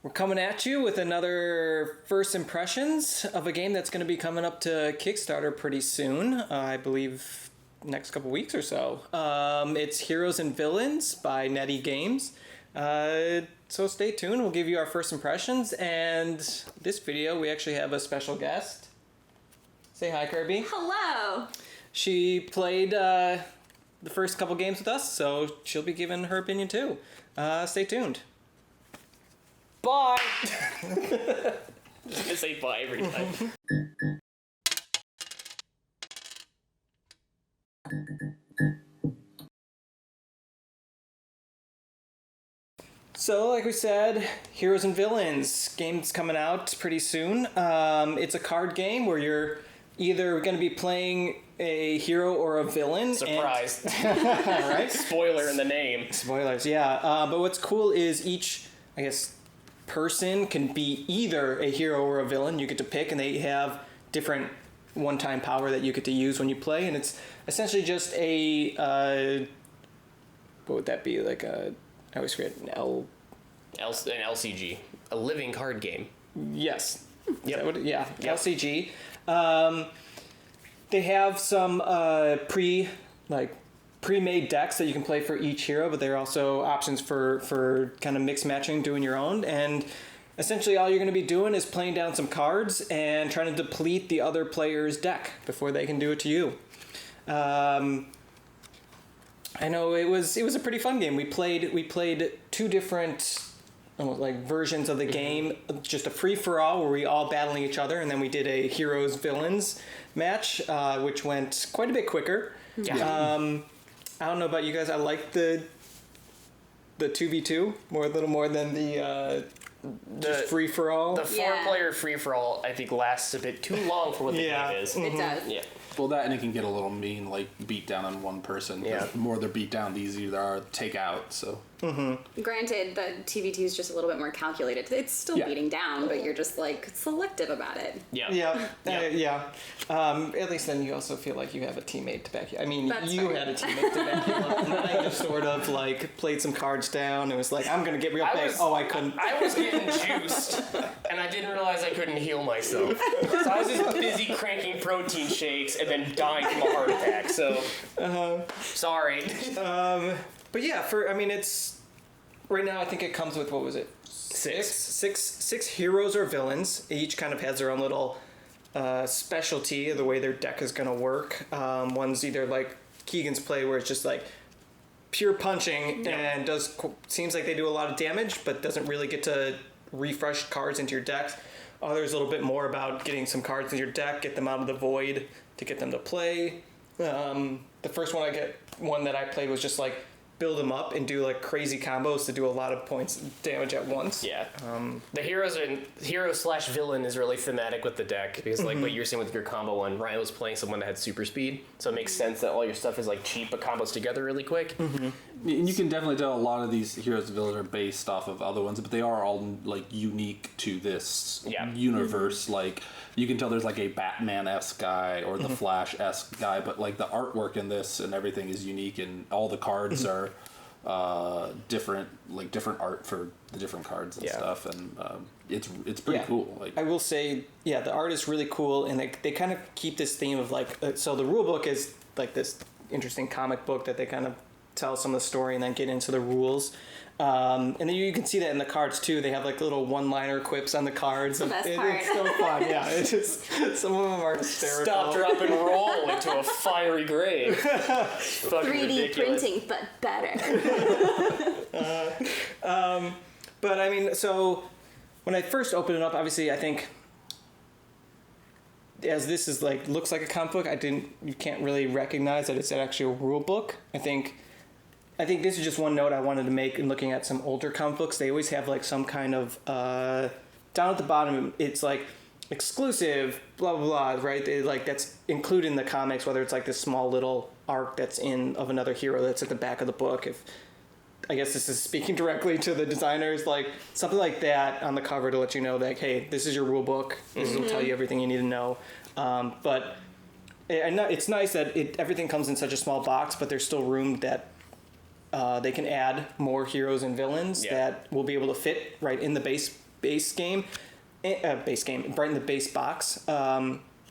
We're coming at you with another first impressions of a game that's going to be coming up to Kickstarter pretty soon. I believe next couple weeks or so. It's Heroes and Villains by Neddy Games. So stay tuned. We'll give you our first impressions. And this video, we actually have a special guest. Say hi, Kirby. Hello. She played the first couple games with us, so she'll be giving her opinion too. Stay tuned. Bye! I say bye every time. So, like we said, Heroes and Villains. Game's coming out pretty soon. It's a card game where you're either going to be playing a hero or a villain. Surprise. Right? Spoiler in the name. Spoilers, yeah. But what's cool is each, I guess, person can be either a hero or a villain. You get to pick, and they have different one-time power that you get to use when you play. And it's essentially just a what would that be? Like a, I always forget, an LCG, a living card game. Yes. Yep. Yeah. Yep. LCG. They have some pre-made decks that you can play for each hero, but there are also options for kind of mix matching, doing your own. And essentially all you're going to be doing is playing down some cards and trying to deplete the other player's deck before they can do it to you. I know it was a pretty fun game. We played two different versions of the game, just a free-for-all where we all battling each other, and then we did a heroes villains match, which went quite a bit quicker. Yeah. I don't know about you guys. I like the 2v2 a little more than the free-for-all. The 4-player free-for-all, I think, lasts a bit too long for what the game is. It does. Yeah. Well, that, and it can get a little mean, like beat down on one person. Yeah. The more they're beat down, the easier they are to take out. So. Mm-hmm. Granted, the 2v2 is just a little bit more calculated. It's still beating down, but you're just like selective about it. Yeah. Yeah. At least then you also feel like you have a teammate to back you. I mean, That's you fair. had a teammate to back you up. And I just sort of like played some cards down and was like, I'm gonna get real big. I couldn't. I was getting juiced, and I didn't realize I couldn't heal myself. So I was just busy cranking protein shakes and then dying from a heart attack. So, sorry. But yeah, it's right now. I think it comes with, what was it? Six heroes or villains. Each kind of has their own little specialty of the way their deck is going to work. One's either like Keegan's play, where it's just like pure punching and seems like they do a lot of damage, but doesn't really get to refresh cards into your decks. Others a little bit more about getting some cards in your deck, get them out of the void to get them to play. The first one that I played was just like build them up and do like crazy combos to do a lot of points damage at once. Yeah. The hero/villain is really thematic with the deck because like what you're saying with your combo one, Ryan was playing someone that had super speed, so it makes sense that all your stuff is like cheap but combos together really quick. And you can definitely tell a lot of these heroes and villains are based off of other ones, but they are all like unique to this universe. Like you can tell there's like a Batman-esque guy or the Flash-esque guy, but like the artwork in this and everything is unique, and all the cards are different art for the different cards and stuff, and it's pretty cool. Like, I will say, the art is really cool, and they kind of keep this theme of like, so the rule book is like this interesting comic book that they kind of tell some of the story and then get into the rules. And then you can see that in the cards too. They have like little one-liner quips on the cards. The best part. It's so fun. Yeah, it's just, some of them are hysterical. Stop, drop, and roll into a fiery grave. Fucking 3D ridiculous. printing, but better. But I mean, so when I first opened it up, obviously I think, as this is like looks like a comic book, you can't really recognize that it's actually a rule book. I think this is just one note I wanted to make in looking at some older comic books. They always have like some kind of down at the bottom, it's like exclusive, blah blah blah, right? That's included in the comics, whether it's like this small little arc that's of another hero that's at the back of the book. If I guess this is speaking directly to the designers, like something like that on the cover to let you know that, hey, this is your rule book. This will tell you everything you need to know. But it's nice that everything comes in such a small box, but there's still room that they can add more heroes and villains that will be able to fit right in the base base game, Brighten the base box.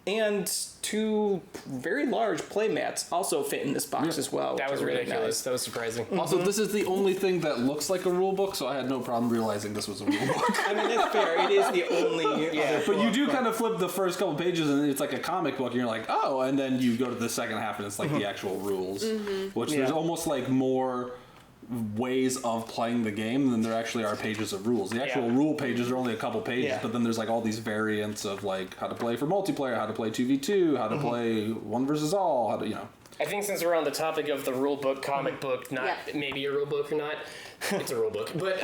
And 2 very large play mats also fit in this box as well. That was ridiculous. That was surprising. Also, this is the only thing that looks like a rule book, so I had no problem realizing this was a rule book. I mean, that's fair. It is the only other But you book, do kind of flip the first couple pages and it's like a comic book and you're like, oh, and then you go to the second half and it's like the actual rules. Which there's almost like more ways of playing the game than there actually are pages of rules. The actual rule pages are only a couple pages, but then there's like all these variants of like how to play for multiplayer, how to play 2v2, how to play one versus all, how to, you know. I think since we're on the topic of the rule book, comic book, not maybe a rule book or not, it's a rule book, but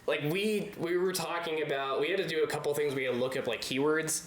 like we were talking about, we had to do a couple things. We had to look up like keywords,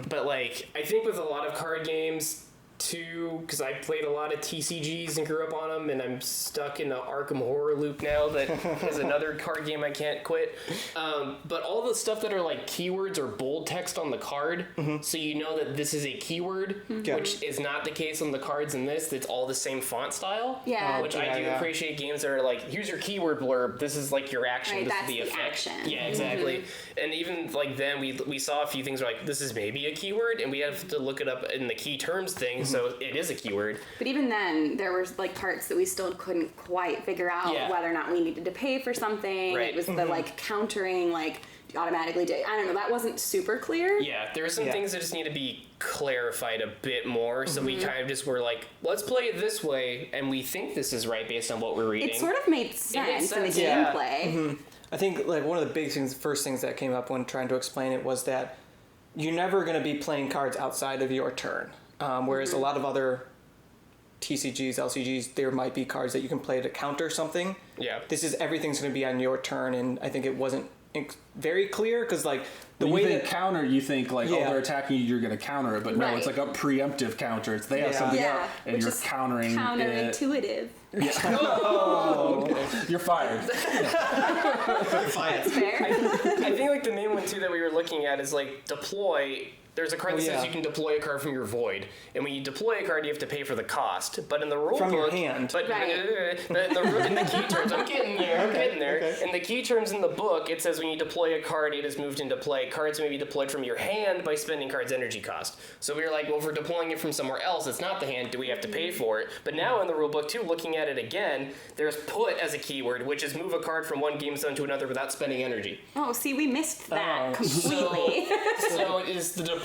but like I think with a lot of card games too, because I played a lot of TCGs and grew up on them, and I'm stuck in the Arkham Horror loop now that is another card game I can't quit. But all the stuff that are like keywords or bold text on the card, so you know that this is a keyword, which is not the case on the cards in this. It's all the same font style. Which I do appreciate games that are like, here's your keyword blurb. This is like your action. Right, this that's is the effect. action. Yeah, exactly. And even like then we saw a few things where like this is maybe a keyword, and we have to look it up in the key terms thing. So it is a keyword. But even then, there was like parts that we still couldn't quite figure out whether or not we needed to pay for something. Right. It was the like countering, like automatically did. I don't know. That wasn't super clear. Yeah, there are some things that just need to be clarified a bit more. So we kind of just were like, let's play it this way, and we think this is right based on what we're reading. It sort of made sense in the Yeah. gameplay. I think like one of the big things, first things that came up when trying to explain it was that you're never going to be playing cards outside of your turn. Whereas a lot of other TCGs, LCGs, there might be cards that you can play to counter something. Yeah. This is everything's going to be on your turn, and I think it wasn't very clear because like the When way you think that counter, you think like, oh, they're attacking you, you're going to counter it. But no, it's like a preemptive counter. It's they have something out, and which you're is countering it. counterintuitive. You're fired. That's fair. I think like the main one too that we were looking at is like deploy. There's a card that says you can deploy a card from your void, and when you deploy a card, you have to pay for the cost. But in the rule From book, your hand. but Right. in the key terms, I'm getting there. In the key terms in the book, it says when you deploy a card, it is moved into play. Cards may be deployed from your hand by spending cards' energy cost. So we were like, well, if we're deploying it from somewhere else, it's not the hand. Do we have to pay for it? But now in the rule book too, looking at it again, there's put as a keyword, which is move a card from one game zone to another without spending energy. Oh, see, we missed that completely. So is the deploy?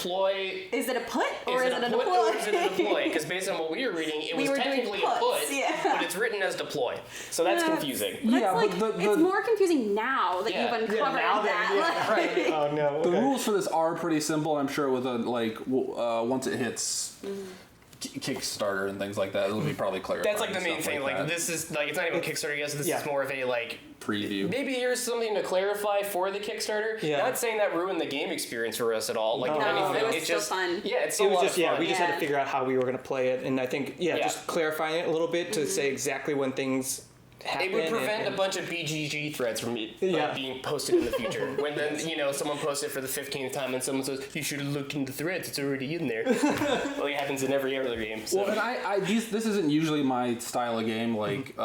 Is it a put or is it a put deploy? or is it a deploy? Because based on what we were reading, it was were doing technically a puts, put, but it's written as deploy. So that's confusing. That's like, but it's more confusing now that Yeah. you've uncovered now that. Right. Oh no. The rules for this are pretty simple. I'm sure with a once it hits Kickstarter and things like that, it'll be probably clarified. That's like the main thing. Like that. this is like it's not even Kickstarter yet. So this is more of a like preview. maybe here's something to clarify for the Kickstarter. Yeah. Not saying that ruined the game experience for us at all. Like if No, anything, it was it's still just fun. Yeah, it's still It a was lot just of fun. we just had to figure out how we were going to play it, and I think just clarifying it a little bit to say exactly when things happen. It would prevent a bunch of BGG threads from being posted in the future. When then, someone posts it for the 15th time and someone says, you should have looked in the threads, it's already in there. Well, it happens in every other game. So. Well, and this isn't usually my style of game, like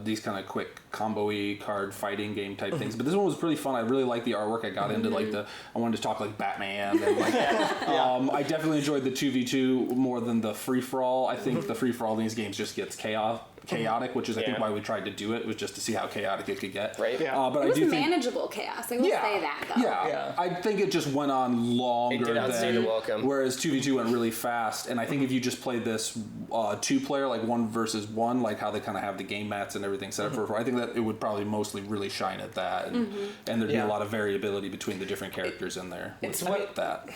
these kind of quick combo-y card fighting game type things. But this one was pretty fun. I really liked the artwork. I got into I wanted to talk like Batman. And like, I definitely enjoyed the 2v2 more than the free-for-all. I think the free-for-all in these games just gets chaotic, which is I think why we tried to do it, was just to see how chaotic it could get. Right. Yeah. But It was I do think manageable chaos. I will say that, though. Yeah, I think it just went on longer It did outstay the welcome. whereas 2v2 went really fast. And I think if you just played this two-player, like 1 versus 1, like how they kind of have the game mats and everything set up for, I think that it would probably mostly really shine at that, and there'd be a lot of variability between the different characters in there. It's with what- that.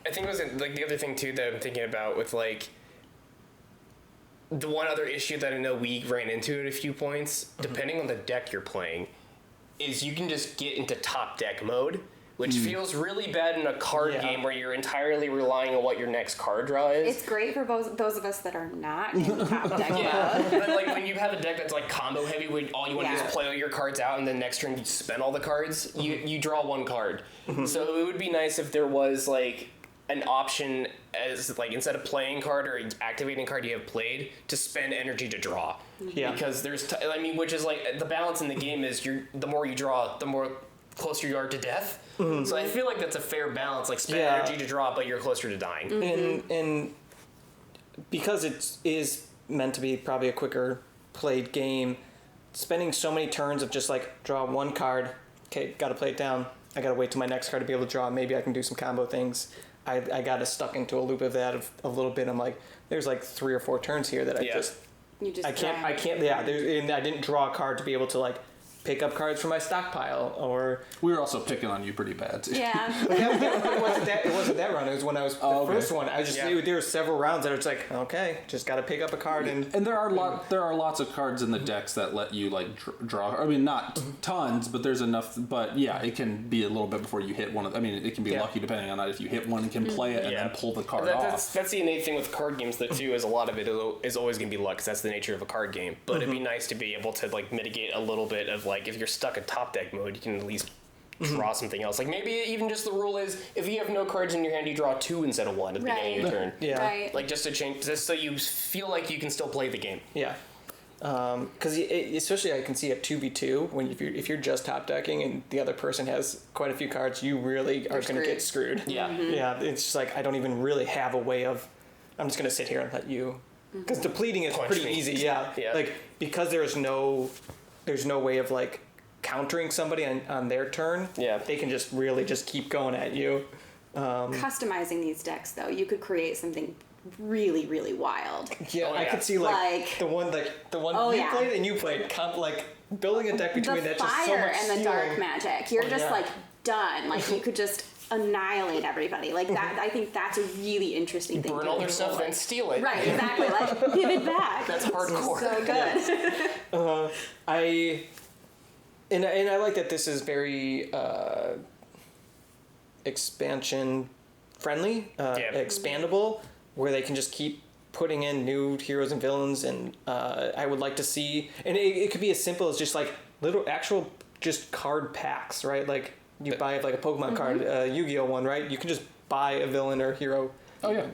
I think it was like the other thing too that I'm thinking about with like the one other issue that I know we ran into at a few points, depending on the deck you're playing, is you can just get into top deck mode, which feels really bad in a card game where you're entirely relying on what your next card draw is. It's great for those of us that are not in top deck mode. But like when you have a deck that's like combo heavy, where all you want to do is play all your cards out, and then next turn you spend all the cards, you draw one card. So it would be nice if there was like an option as like instead of playing card or activating card you have played to spend energy to draw. Yeah. Because there's which is like the balance in the game is the more you draw, the more closer you are to death. So I feel like that's a fair balance. Like spend energy to draw, but you're closer to dying. And because it is meant to be probably a quicker played game, spending so many turns of just like draw one card, okay, got to play it down. I got to wait till my next card to be able to draw. Maybe I can do some combo things. I got stuck into a loop of that a little bit. I'm like, there's like 3 or 4 turns here that I can't. Yeah, and I didn't draw a card to be able to like pick up cards from my stockpile, or we were also picking on you pretty bad too. Yeah. it wasn't that round. It was when I was first one. I just there were several rounds that it's like, okay, just got to pick up a card and there are lots of cards in the decks that let you like draw. I mean, not tons, but there's enough. But yeah, it can be a little bit before you hit one of. I mean, it can be lucky depending on that. If you hit one, and can play it and then pull the card off. That's the innate thing with card games though too. Is a lot of it is always going to be luck, because that's the nature of a card game. But it'd be nice to be able to like mitigate a little bit of like if you're stuck in top deck mode, you can at least draw something else. Like maybe even just the rule is if you have no cards in your hand, you draw 2 instead of 1 at the beginning of your turn. Yeah. Right. Like just to change, just so you feel like you can still play the game. Yeah. Because especially I can see at 2v2 when if you're just top decking and the other person has quite a few cards, you really are going to get screwed. Yeah. Yeah. It's just like I don't even really have a way of. I'm just going to sit here and let you. Because depleting is pretty easy. Yeah. Like because there's no way of like countering somebody on their turn. Yeah. They can just really just keep going at you. Customizing these decks though, you could create something really, really wild. Yeah, I could see like the one you played and you played, like building a deck between that just so much fire and the dark magic. You're just like done. Like you could just annihilate everybody. Like that. I think that's a really interesting thing. Burn all their stuff, then steal it. Right, exactly. Like give it back. That's hardcore. So good. And I like that this is very expansion friendly, expandable, where they can just keep putting in new heroes and villains. And I would like to see, and it could be as simple as just like little actual just card packs, right? Like you buy like a Pokemon card, Yu-Gi-Oh one, right? You can just buy a villain or hero. Oh yeah,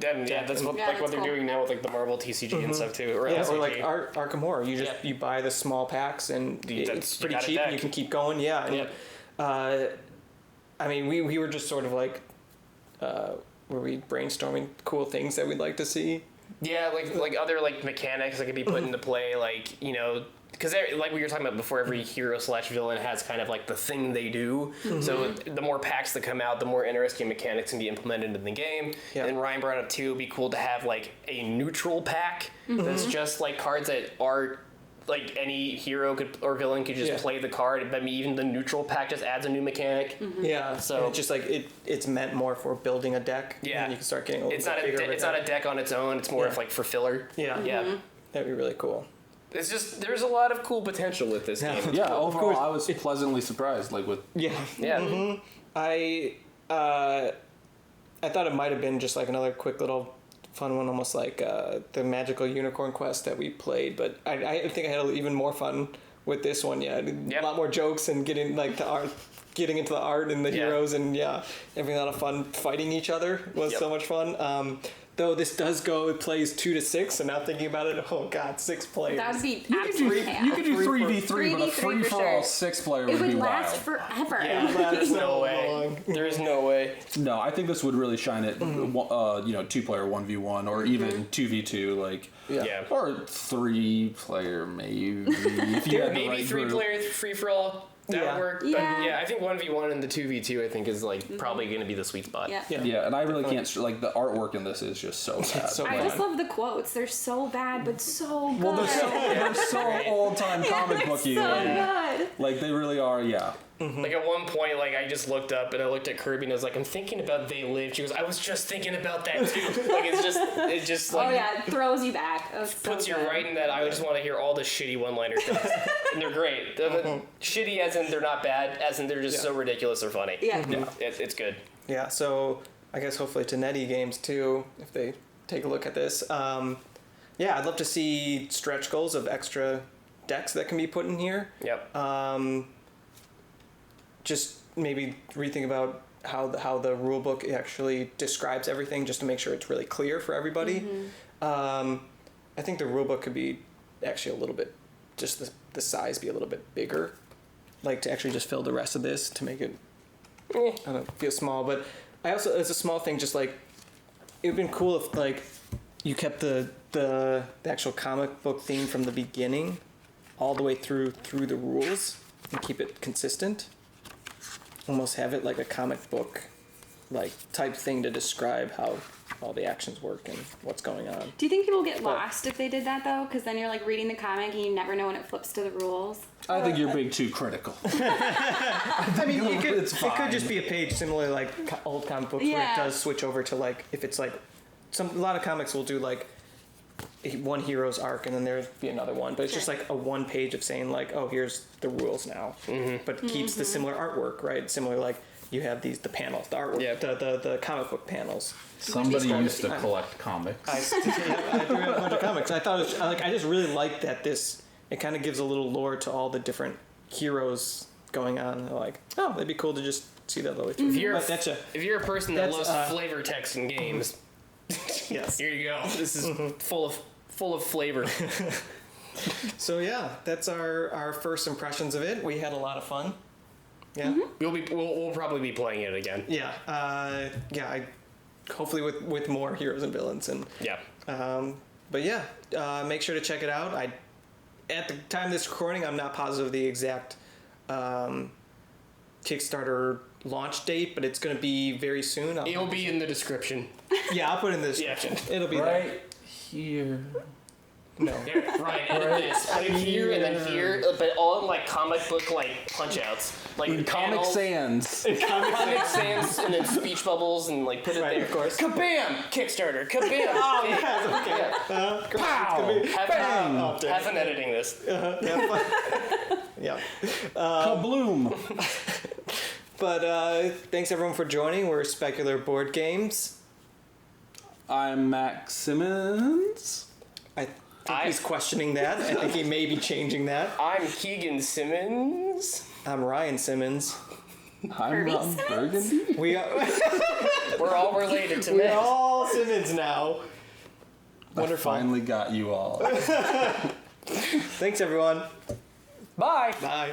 that's what they're doing now with like the Marvel TCG and stuff too, or or like Arkham Horror. You just you buy the small packs and it's pretty cheap. And you can keep going. Yeah, and I mean, we were just sort of like, were we brainstorming cool things that we'd like to see? Yeah, like other like mechanics that could be put into play, like because like we were talking about before, every hero / villain has kind of like the thing they do. So the more packs that come out, the more interesting mechanics can be implemented in the game. Yeah. And Ryan brought up too, it'd be cool to have like a neutral pack that's just like cards that are like any hero or villain could just play the card, but even the neutral pack just adds a new mechanic. Yeah, so it's just like it's meant more for building a deck. Yeah, and you can start getting it's not a deck on its own. It's more of like for filler. Yeah, that'd be really cool. It's just there's a lot of cool potential with this game. Yeah, overall I was pleasantly surprised. Like with I thought it might have been just like another quick little fun one, almost like the Magical Unicorn Quest that we played, but I think I had even more fun with this one. A lot more jokes and getting like the art, getting into the art and the heroes, and having a lot of fun fighting each other was so much fun. Though this does it plays 2 to 6, and now thinking about it, oh god, 6 players. That would be absolutely You could do 3v3, but a free-for-all 6-player would be wild. It would last forever. There's no way. There's no way. No, I think this would really shine it, 2-player 1v1, or even 2v2, like... Yeah. Or 3-player, maybe. If you had the right 3-player free-for-all. That would work. But I think 1v1 and the 2v2 I think is like probably going to be the sweet spot. Yeah, and I really can't like the artwork in this is just so bad. I just love the quotes. They're so bad but so good. Well, they're so old-time comic booky. So good. Like they really are, Like at one point, like I just looked up and I looked at Kirby and I was like, I'm thinking about They Live. She goes, I was just thinking about that too. Like it just like it throws you back. Puts you right in that. I just want to hear all the shitty one-liners, and they're great. They're shitty as in they're not bad, as in they're just so ridiculous they're funny. It's good. Yeah, so I guess hopefully to Neddy Games too, if they take a look at this. I'd love to see stretch goals of extra decks that can be put in here. Yep. Just maybe rethink about how the rule book actually describes everything, just to make sure it's really clear for everybody. I think the rule book could be actually a little bit, just the size be a little bit bigger, like to actually just fill the rest of this to make it I don't know, feel small. But I also, it's a small thing, just like it would have been cool if like you kept the actual comic book theme from the beginning all the way through the rules and keep it consistent. Almost have it like a comic book like type thing to describe how all the actions work and what's going on. Do you think people get lost if they did that though? Because then you're like reading the comic and you never know when it flips to the rules. I think you're being too critical. I mean, it could just be a page similar like old comic books where Yeah. it does switch over to like if it's like a lot of comics will do like one hero's arc and then there'll be another one, but it's just like a one page of saying like, oh, here's the rules now, but keeps the similar artwork, right? Similar, like you have the panels, the artwork, the comic book panels. Somebody used to collect comics. I do have a bunch of comics. I thought it was, like I just really like that it kind of gives a little lore to all the different heroes going on. And they're like, oh, it'd be cool to just see that all the way through. If you're a person that loves flavor text in games, yes, here you go. This is full of flavor. So yeah, that's our first impressions of it. We had a lot of fun. Yeah, We'll probably be playing it again. yeah, hopefully with more heroes and villains and Yeah. but yeah, make sure to check it out. At the time of this recording, I'm not positive of the exact Kickstarter launch date, but it's going to be very soon. It'll be in the description. Yeah, I'll put it in the description. It'll be Right here. there. No. Yeah, right, and then this. Put it here and then here, but all in like comic book like punch outs. Like In Comic panels, Sans. Comic Sans and then speech bubbles and like put it Right, there. of course. Kabam! Kickstarter. Kabam! Oh, yes, okay. Pow! Have fun editing this. Yeah. Kabloom! But thanks everyone for joining. We're Specular Board Games. I'm Max Simmons. I think he's questioning that. I think he may be changing that. I'm Keegan Simmons. I'm Ryan Simmons. I'm Kirby Ron Simmons? Burgundy. We are We're all related to we're men. all Simmons now. Wonderful. I finally got you all. Thanks everyone. Bye. Bye.